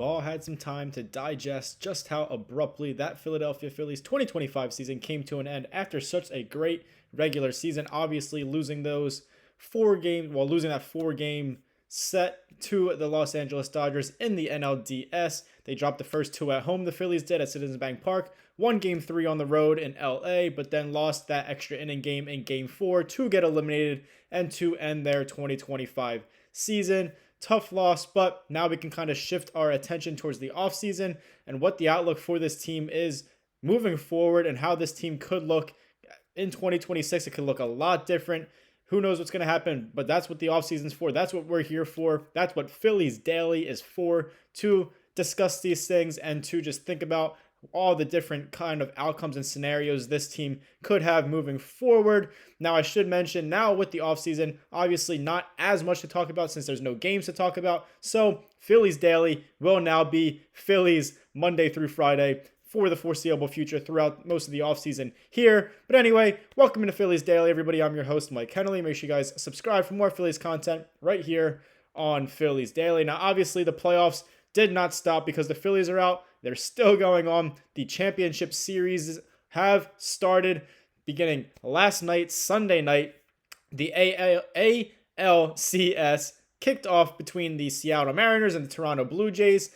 Ball had some time to digest just how abruptly that Philadelphia Phillies 2025 season came to an end after such a great regular season. Obviously, losing losing that 4 game set to the Los Angeles Dodgers in the NLDS. They dropped the first 2 at home, the Phillies did, at Citizens Bank Park. Won game 3 on the road in LA, but then lost that extra inning game in game 4 to get eliminated and to end their 2025 season. Tough loss, but now we can kind of shift our attention towards the offseason and what the outlook for this team is moving forward and how this team could look in 2026. It could look a lot different. Who knows what's going to happen, but that's what the offseason's for. That's what we're here for. That's what Phillies Daily is for, to discuss these things and to just think about all the different kind of outcomes and scenarios this team could have moving forward. Now, I should mention, now with the offseason, obviously not as much to talk about since there's no games to talk about. So Phillies Daily will now be Phillies Monday through Friday for the foreseeable future throughout most of the offseason here. But anyway, welcome to Phillies Daily, everybody. I'm your host, Mike Kennelly. Make sure you guys subscribe for more Phillies content right here on Phillies Daily. Now, obviously, the playoffs did not stop because the Phillies are out. They're still going on. The championship series have started beginning last night, Sunday night. The ALCS kicked off between the Seattle Mariners and the Toronto Blue Jays.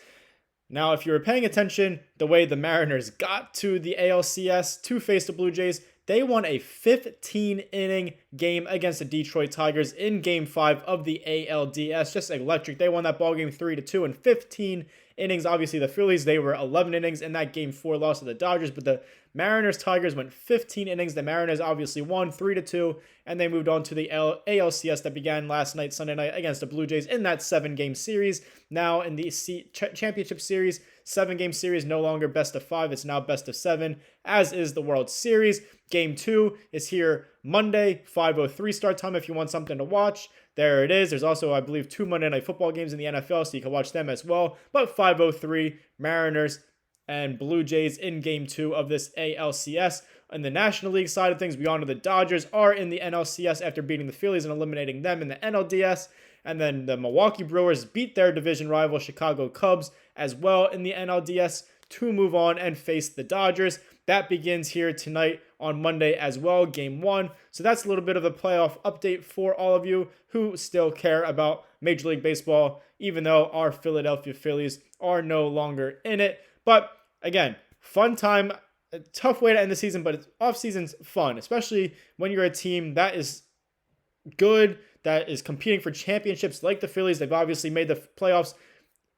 Now, if you were paying attention, the way the Mariners got to the ALCS to face the Blue Jays, they won a 15-inning game against the Detroit Tigers in Game 5 of the ALDS. Just electric. They won that ball game 3-2 in 15 innings. Obviously, the Phillies, they were 11 innings in that Game 4 loss to the Dodgers, but the Mariners-Tigers went 15 innings. The Mariners obviously won 3-2, and they moved on to the ALCS that began last night, Sunday night, against the Blue Jays in that 7-game series. Now, in the championship series, 7-game series, no longer best of 5. It's now best of 7, as is the World Series. Game 2 is here Monday, 5:03 start time if you want something to watch. There it is. There's also, I believe, 2 Monday Night Football games in the NFL, so you can watch them as well. But 5:03, Mariners and Blue Jays in Game 2 of this ALCS. On the National League side of things, we on to the Dodgers are in the NLCS after beating the Phillies and eliminating them in the NLDS. And then the Milwaukee Brewers beat their division rival Chicago Cubs as well in the NLDS to move on and face the Dodgers. That begins here tonight on Monday as well, Game 1. So that's a little bit of a playoff update for all of you who still care about Major League Baseball, even though our Philadelphia Phillies are no longer in it. But again, fun time, a tough way to end the season, but off-season's fun, especially when you're a team that is good, that is competing for championships like the Phillies. They've obviously made the playoffs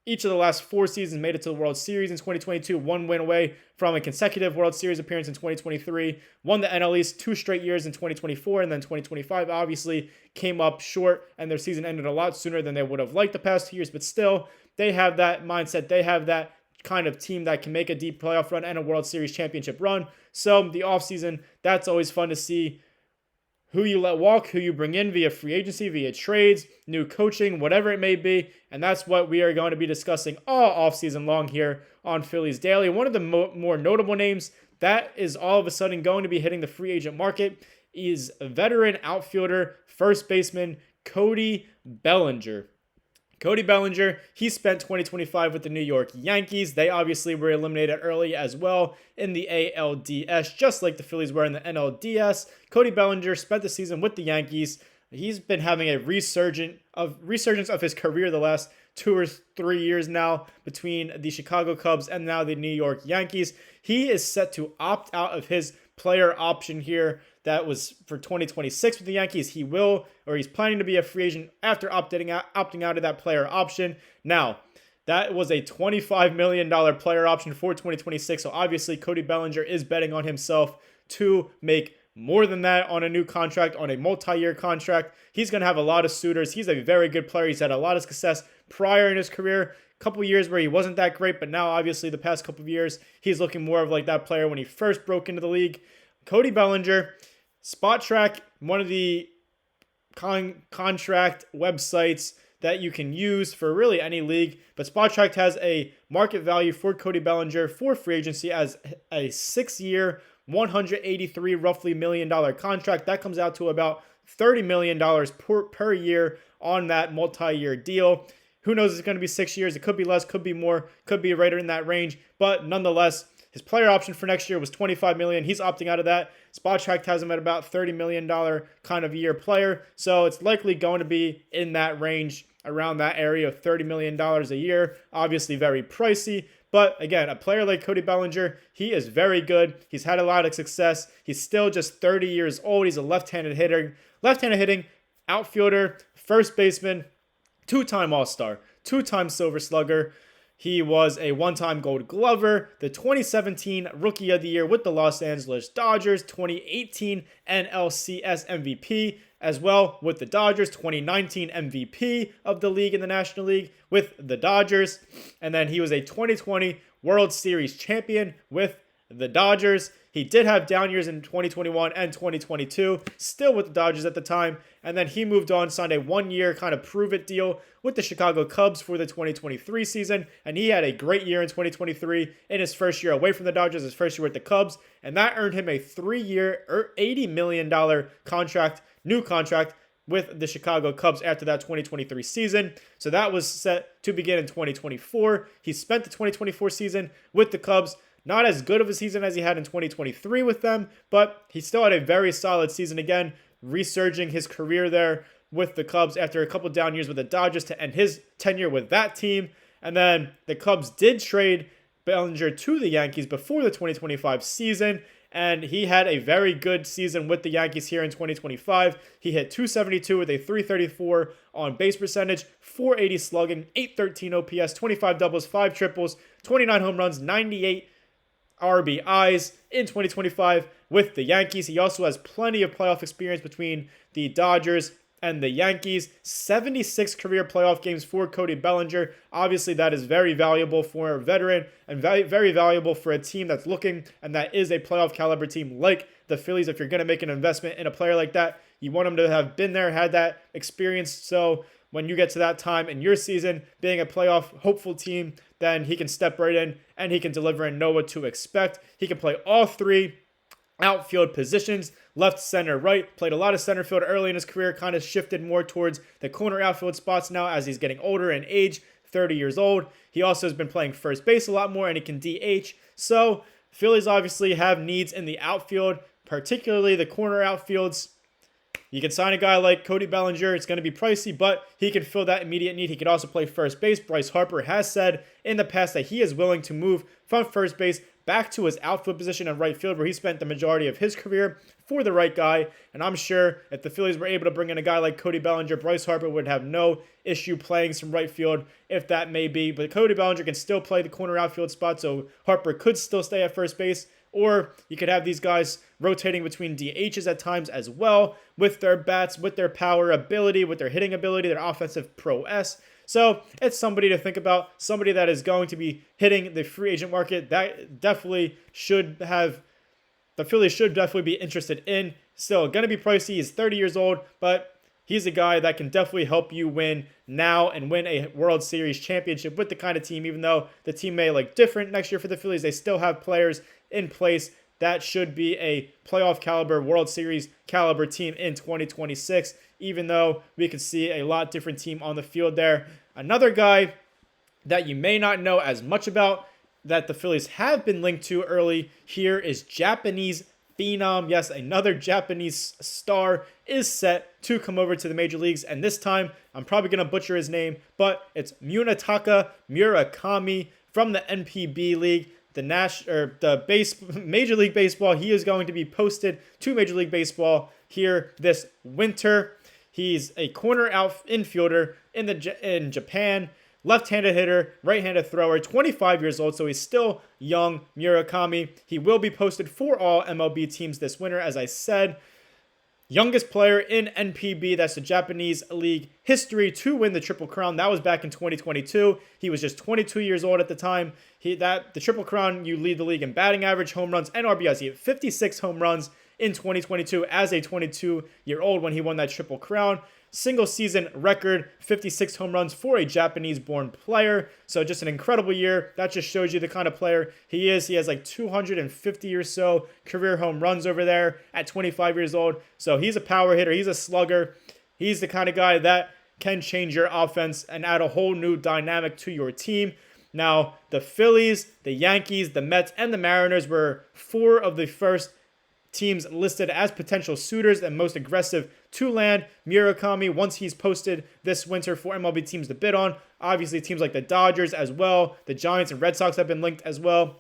each of the last 4 seasons, made it to the World Series in 2022, 1 win away from a consecutive World Series appearance in 2023, won the NL East 2 straight years in 2024, and then 2025 obviously came up short, and their season ended a lot sooner than they would have liked the past 2 years, but still, they have that mindset, they have that kind of team that can make a deep playoff run and a World Series championship run. So the offseason, that's always fun to see. Who you let walk, who you bring in via free agency, via trades, new coaching, whatever it may be. And that's what we are going to be discussing all offseason long here on Phillies Daily. One of the more notable names that is all of a sudden going to be hitting the free agent market is veteran outfielder, first baseman Cody Bellinger. Cody Bellinger, he spent 2025 with the New York Yankees. They obviously were eliminated early as well in the ALDS, just like the Phillies were in the NLDS. Cody Bellinger spent the season with the Yankees. He's been having a resurgence of his career the last 2 or 3 years now between the Chicago Cubs and now the New York Yankees. He is set to opt out of his player option here that was for 2026 with the Yankees. He's planning to be a free agent after opting out of that player option. Now, that was a $25 million player option for 2026. So obviously, Cody Bellinger is betting on himself to make more than that on a new contract, on a multi-year contract. He's going to have a lot of suitors. He's a very good player. He's had a lot of success prior in his career. A couple years where he wasn't that great, but now obviously the past couple of years, he's looking more of like that player when he first broke into the league. Cody Bellinger, Spot Track, one of the contract websites that you can use for really any league, but Spot Track has a market value for Cody Bellinger for free agency as a 6-year, $183 roughly million contract. That comes out to about $30 million per year on that multi-year deal. Who knows? It's going to be 6 years. It could be less, could be more, could be right in that range. But nonetheless, his player option for next year was $25 million. He's opting out of that. Spotrac has him at about $30 million kind of year player. So it's likely going to be in that range, around that area of $30 million a year. Obviously very pricey. But again, a player like Cody Bellinger, he is very good. He's had a lot of success. He's still just 30 years old. He's a left-handed hitting outfielder, first baseman, two-time All-Star, two-time Silver Slugger. He was a one-time Gold Glover, the 2017 Rookie of the Year with the Los Angeles Dodgers, 2018 NLCS MVP as well with the Dodgers, 2019 MVP of the league in the National League with the Dodgers, and then he was a 2020 World Series champion with the Dodgers. He did have down years in 2021 and 2022, still with the Dodgers at the time, and then he moved on, signed a one-year kind of prove-it deal with the Chicago Cubs for the 2023 season, and he had a great year in 2023 in his first year away from the Dodgers, his first year with the Cubs, and that earned him a 3-year, $80 million new contract with the Chicago Cubs after that 2023 season. So that was set to begin in 2024. He spent the 2024 season with the Cubs. Not as good of a season as he had in 2023 with them, but he still had a very solid season again, resurging his career there with the Cubs after a couple down years with the Dodgers to end his tenure with that team. And then the Cubs did trade Bellinger to the Yankees before the 2025 season, and he had a very good season with the Yankees here in 2025. He hit .272 with a .334 on base percentage, .480 slugging, .813 OPS, 25 doubles, 5 triples, 29 home runs, 98 RBIs in 2025 with the Yankees. He also has plenty of playoff experience between the Dodgers and the Yankees. 76 career playoff games for Cody Bellinger. Obviously, that is very valuable for a veteran and very valuable for a team that's looking, and that is a playoff caliber team like the Phillies. If you're going to make an investment in a player like that, you want him to have been there, had that experience. So when you get to that time in your season, being a playoff hopeful team, then he can step right in and he can deliver and know what to expect. He can play all three outfield positions, left, center, right. Played a lot of center field early in his career, kind of shifted more towards the corner outfield spots now as he's getting older in age, 30 years old. He also has been playing first base a lot more and he can DH. So Phillies obviously have needs in the outfield, particularly the corner outfields. You can sign a guy like Cody Bellinger. It's going to be pricey, but he can fill that immediate need. He could also play first base. Bryce Harper has said in the past that he is willing to move from first base back to his outfield position in right field, where he spent the majority of his career, for the right guy. And I'm sure if the Phillies were able to bring in a guy like Cody Bellinger, Bryce Harper would have no issue playing some right field, if that may be. But Cody Bellinger can still play the corner outfield spot, so Harper could still stay at first base. Or you could have these guys rotating between DHs at times as well, with their bats, with their power ability, with their hitting ability, their offensive prowess. So it's somebody to think about, somebody that is going to be hitting the free agent market. That definitely should have, the Phillies should definitely be interested in. Still going to be pricey. He's 30 years old, but he's a guy that can definitely help you win now and win a World Series championship with the kind of team. Even though the team may look different next year for the Phillies, they still have players in place that should be a playoff caliber, World Series caliber team in 2026, even though we could see a lot different team on the field there. Another guy that you may not know as much about that the Phillies have been linked to early here is Japanese phenom. Yes, another Japanese star is set to come over to the major leagues, and this time I'm probably going to butcher his name, but it's Munetaka Murakami from the NPB League. Major League Baseball. He is going to be posted to Major League Baseball here this winter. He's a corner infielder in Japan, left-handed hitter, right-handed thrower, 25 years old, so he's still young, Murakami. He will be posted for all MLB teams this winter, as I said. Youngest player in NPB, that's the Japanese League history, to win the Triple Crown. That was back in 2022. He was just 22 years old at the time. The Triple Crown, you lead the league in batting average, home runs, and RBIs. He had 56 home runs in 2022 as a 22-year-old when he won that Triple Crown. Single season record, 56 home runs for a Japanese-born player. So just an incredible year. That just shows you the kind of player he is. He has like 250 or so career home runs over there at 25 years old. So he's a power hitter. He's a slugger. He's the kind of guy that can change your offense and add a whole new dynamic to your team. Now, the Phillies, the Yankees, the Mets, and the Mariners were 4 of the first teams listed as potential suitors and most aggressive to land Murakami once he's posted this winter for MLB teams to bid on. Obviously, teams like the Dodgers as well, the Giants and Red Sox have been linked as well.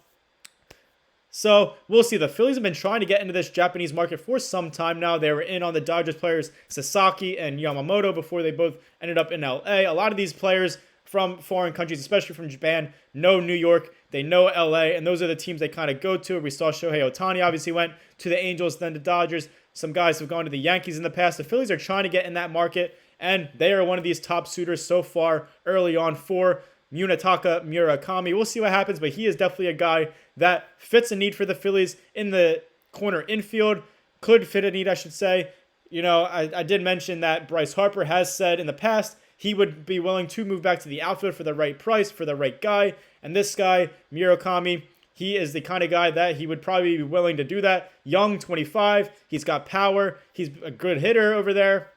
So we'll see. The Phillies have been trying to get into this Japanese market for some time now. They were in on the Dodgers players Sasaki and Yamamoto before they both ended up in LA. A lot of these players from foreign countries, especially from Japan, know New York, they know LA, and those are the teams they kind of go to. We saw Shohei Ohtani obviously went to the Angels, then the Dodgers. Some guys have gone to the Yankees in the past. The Phillies are trying to get in that market, and they are one of these top suitors so far early on for Munetaka Murakami. We'll see what happens, but he is definitely a guy that fits a need for the Phillies in the corner infield. Could fit a need, I should say. You know, I did mention that Bryce Harper has said in the past he would be willing to move back to the outfield for the right price, for the right guy. And this guy, Murakami, he is the kind of guy that he would probably be willing to do that. Young, 25, he's got power, he's a good hitter over there,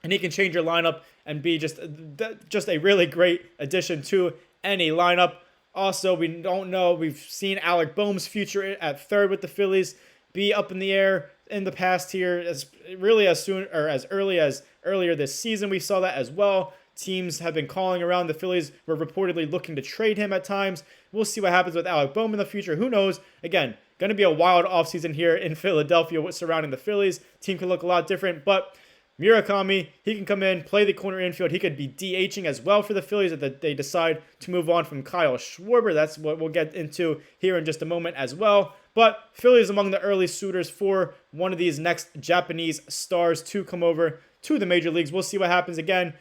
and he can change your lineup and be just a really great addition to any lineup. Also, we don't know, we've seen Alec Boehm's future at third with the Phillies be up in the air in the past here, as early as earlier this season. We saw that as well. Teams have been calling around. The Phillies were reportedly looking to trade him at times. We'll see what happens with Alec Boehm in the future. Who knows? Again, going to be a wild offseason here in Philadelphia surrounding the Phillies. Team can look a lot different, but Murakami, he can come in, play the corner infield. He could be DHing as well for the Phillies if they decide to move on from Kyle Schwarber. That's what we'll get into here in just a moment as well. But Phillies among the early suitors for one of these next Japanese stars to come over to the major leagues. We'll see what happens. Again,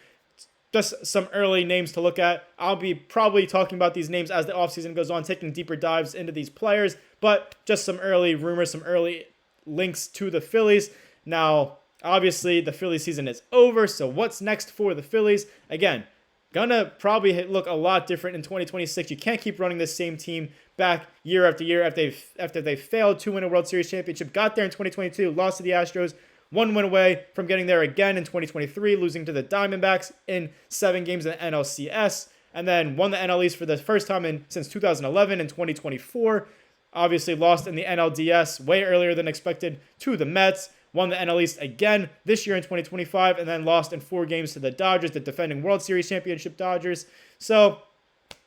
just some early names to look at. I'll be probably talking about these names as the offseason goes on, taking deeper dives into these players, but just some early rumors, some early links to the Phillies. Now, obviously, the Phillies season is over, so what's next for the Phillies? Again, gonna probably look a lot different in 2026. You can't keep running this same team back year after year after they failed to win a World Series championship. Got there in 2022, lost to the Astros, 1 win away from getting there again in 2023, losing to the Diamondbacks in 7 games in the NLCS, and then won the NL East for the first time since 2011 in 2024. Obviously lost in the NLDS way earlier than expected to the Mets. Won the NL East again this year in 2025, and then lost in 4 games to the Dodgers, the defending World Series championship Dodgers. So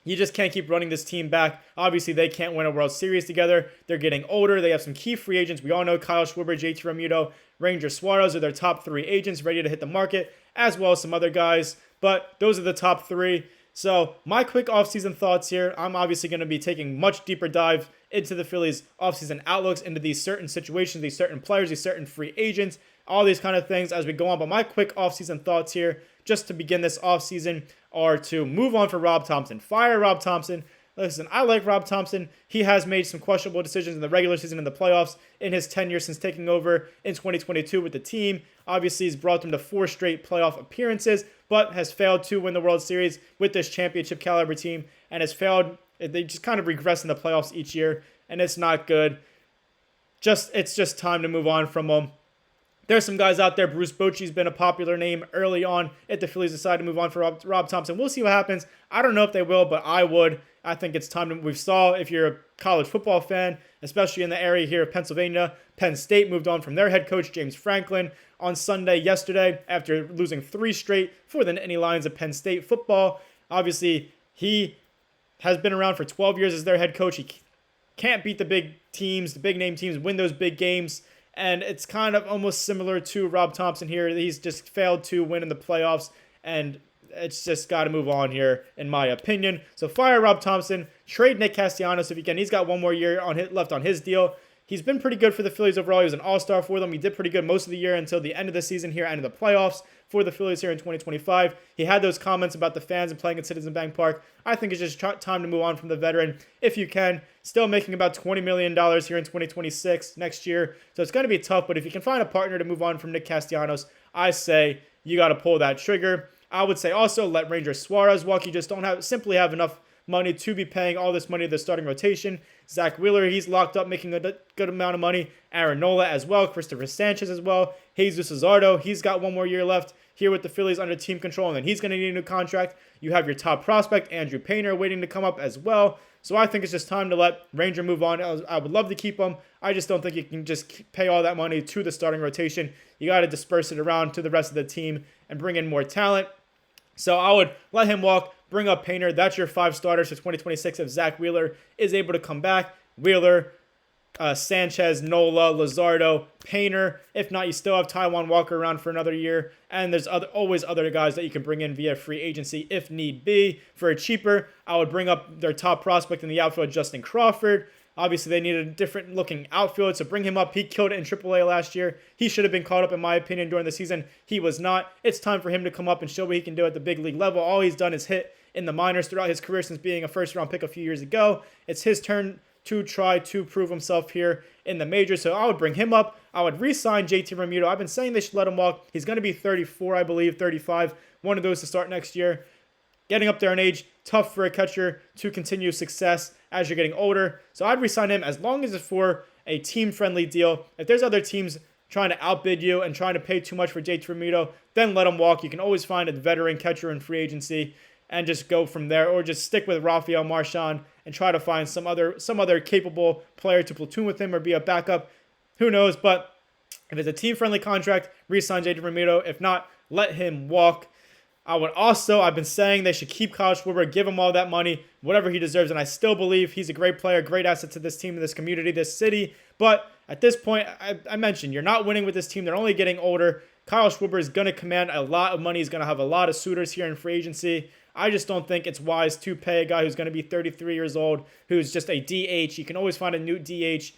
you just can't keep running this team back. Obviously, they can't win a World Series together. They're getting older. They have some key free agents. We all know Kyle Schwarber, JT Realmuto, Ranger Suarez are their top 3 agents ready to hit the market, as well as some other guys. But those are the top 3. So my quick offseason thoughts here. I'm obviously going to be taking much deeper dive into the Phillies offseason outlooks, into these certain situations, these certain players, these certain free agents, all these kind of things as we go on. But my quick offseason thoughts here, just to begin this offseason, are to move on for Rob Thompson. Fire Rob Thompson. Listen, I like Rob Thompson. He has made some questionable decisions in the regular season and the playoffs in his tenure since taking over in 2022 with the team. Obviously, he's brought them to 4 straight playoff appearances, but has failed to win the World Series with this championship caliber team, and has failed. They just kind of regress in the playoffs each year, and it's not good. It's just time to move on from them. There's some guys out there. Bruce Bochy's been a popular name early on if the Phillies decide to move on for Rob Thompson. We'll see what happens. I don't know if they will, but I would. I think it's time to. We saw, if you're a college football fan, especially in the area here of Pennsylvania, Penn State moved on from their head coach, James Franklin, on Sunday yesterday after losing 3 straight for the Nittany Lions of Penn State football. Obviously, he has been around for 12 years as their head coach. He can't beat the big teams, the big name teams, win those big games. And it's kind of almost similar to Rob Thompson here. He's just failed to win in the playoffs, and it's just got to move on here, in my opinion. So fire Rob Thompson, trade Nick Castellanos if you can. He's got 1 more year left on his deal. He's been pretty good for the Phillies overall. He was an all-star for them. He did pretty good most of the year until the end of the season here, end of the playoffs for the Phillies here in 2025. He had those comments about the fans and playing at Citizen Bank Park. I think it's just time to move on from the veteran if you can. Still making about $20 million here in 2026 next year. So it's going to be tough, but if you can find a partner to move on from Nick Castellanos, I say you got to pull that trigger. I would say also let Ranger Suarez walk. You just don't simply have enough money to be paying all this money to the starting rotation. Zach Wheeler, he's locked up, making a good amount of money. Aaron Nola as well. Christopher Sanchez as well. Jesus Luzardo, he's got 1 more year left. here with the Phillies under team control, and then he's going to need a new contract. You have your top prospect, Andrew Painter, waiting to come up as well. So I think it's just time to let Ranger move on. I would love to keep him. I just don't think you can just pay all that money to the starting rotation. You got to disperse it around to the rest of the team and bring in more talent. So I would let him walk, bring up Painter. That's your 5 starters for 2026 if Zach Wheeler is able to come back. Wheeler, Sanchez, Nola, Luzardo, Painter. If not, you still have Taijuan Walker around for another year. And there's always other guys that you can bring in via free agency if need be. For a cheaper, I would bring up their top prospect in the outfield, Justin Crawford. Obviously, they needed a different looking outfield, so bring him up. He killed it in AAA last year. He should have been caught up, in my opinion, during the season. He was not. It's time for him to come up and show what he can do at the big league level. All he's done is hit in the minors throughout his career since being a first-round pick a few years ago. It's his turn to try to prove himself here in the majors, so I would bring him up. I would re-sign JT Realmuto. I've been saying they should let him walk. He's going to be 34, I believe, 35. One of those to start next year. Getting up there in age, tough for a catcher to continue success as you're getting older. So I'd re-sign him as long as it's for a team-friendly deal. If there's other teams trying to outbid you and trying to pay too much for JT Realmuto, then let him walk. You can always find a veteran catcher in free agency and just go from there, or just stick with Rafael Marchand and try to find some other capable player to platoon with him or be a backup. Who knows? But if it's a team-friendly contract, re-sign JT Realmuto. If not, let him walk. I've been saying they should keep Kyle Schwarber, give him all that money, whatever he deserves, and I still believe he's a great player, great asset to this team, this community, this city. But at this point, I mentioned, you're not winning with this team. They're only getting older. Kyle Schwarber is going to command a lot of money. He's going to have a lot of suitors here in free agency. I just don't think it's wise to pay a guy who's going to be 33 years old, who's just a DH. You can always find a new DH.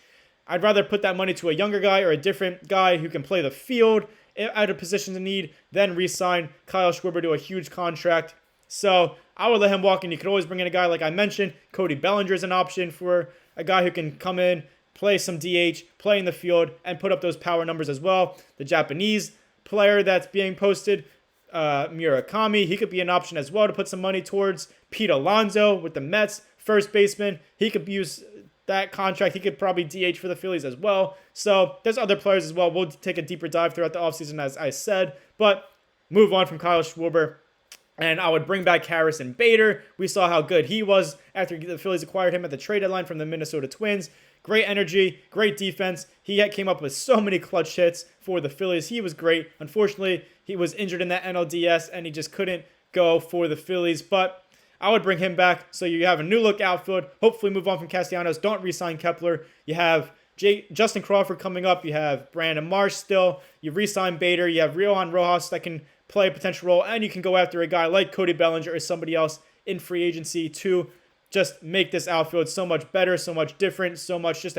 I'd rather put that money to a younger guy or a different guy who can play the field at a position of need than re-sign Kyle Schwarber to a huge contract. So I would let him walk, and you could always bring in a guy like I mentioned. Cody Bellinger is an option for a guy who can come in, play some DH, play in the field, and put up those power numbers as well. The Japanese player that's being posted, Murakami, he could be an option as well to put some money towards. Pete Alonso with the Mets, first baseman, he could use that contract. He could probably DH for the Phillies as well. So there's other players as well. We'll take a deeper dive throughout the offseason, as I said. But move on from Kyle Schwarber. And I would bring back Harrison Bader. We saw how good he was after the Phillies acquired him at the trade deadline from the Minnesota Twins. Great energy, great defense. He came up with so many clutch hits for the Phillies. He was great. Unfortunately, he was injured in that NLDS, and he just couldn't go for the Phillies. But I would bring him back so you have a new look outfield. Hopefully move on from Castellanos. Don't re-sign Kepler. You have Justin Crawford coming up. You have Brandon Marsh still. You re-sign Bader. You have Riohan Rojas that can play a potential role. And you can go after a guy like Cody Bellinger or somebody else in free agency to just make this outfield so much better, so much different, so much just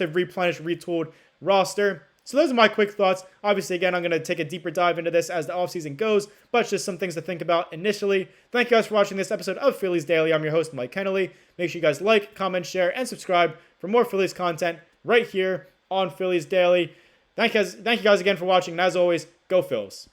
a replenished, retooled roster. So those are my quick thoughts. Obviously, again, I'm going to take a deeper dive into this as the offseason goes, but just some things to think about initially. Thank you guys for watching this episode of Phillies Daily. I'm your host, Mike Kennelly. Make sure you guys like, comment, share, and subscribe for more Phillies content right here on Phillies Daily. Thank you guys again for watching, and as always, go Phils.